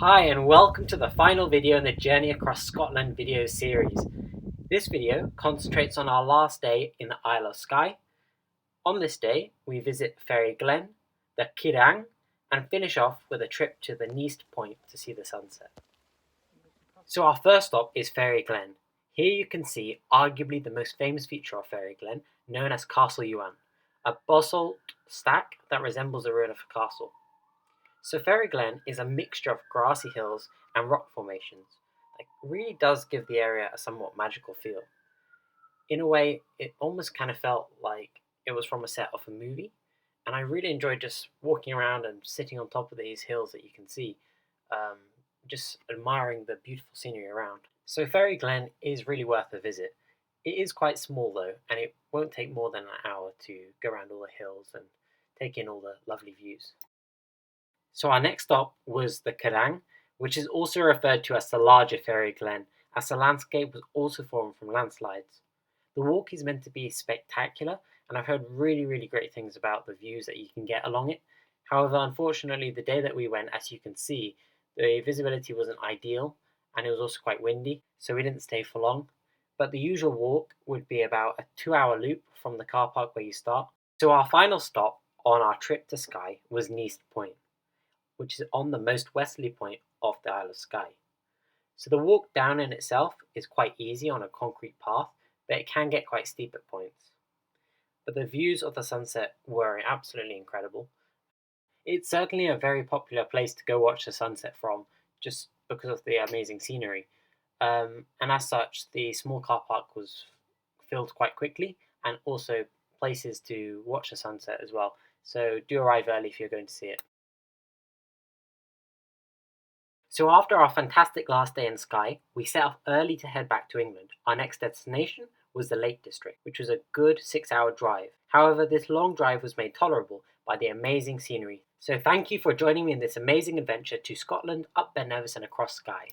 Hi and welcome to the final video in the Journey Across Scotland video series. This video concentrates on our last day in the Isle of Skye. On this day we visit Ferry Glen, the Quiraing, and finish off with a trip to the Nest Point to see the sunset. So our first stop is Ferry Glen. Here you can see arguably the most famous feature of Ferry Glen, known as Castle Yuan, a basalt stack that resembles a ruin of a castle. So Ferry Glen is a mixture of grassy hills and rock formations. It really does give the area a somewhat magical feel. In a way, it almost kind of felt like it was from a set of a movie, and I really enjoyed just walking around and sitting on top of these hills that you can see, um, just admiring the beautiful scenery around. So Ferry Glen is really worth a visit. It is quite small though, and it won't take more than an hour to go around all the hills and take in all the lovely views. So our next stop was the Karang, which is also referred to as the larger Ferry Glen, as the landscape was also formed from landslides. The walk is meant to be spectacular, and I've heard really great things about the views that you can get along it. However, unfortunately, the day that we went, as you can see, the visibility wasn't ideal, and it was also quite windy, so we didn't stay for long. But the usual walk would be about a 2-hour loop from the car park where you start. So our final stop on our trip to Skye was Ness Point, which is on the most westerly point of the Isle of Skye. So the walk down in itself is quite easy on a concrete path, but it can get quite steep at points. But the views of the sunset were absolutely incredible. It's certainly a very popular place to go watch the sunset from, just because of the amazing scenery. And as such, the small car park was filled quite quickly, and also places to watch the sunset as well. So do arrive early if you're going to see it. So after our fantastic last day in Skye, we set off early to head back to England. Our next destination was the Lake District, which was a good 6-hour drive. However, this long drive was made tolerable by the amazing scenery. So thank you for joining me in this amazing adventure to Scotland, up Ben Nevis and across Skye.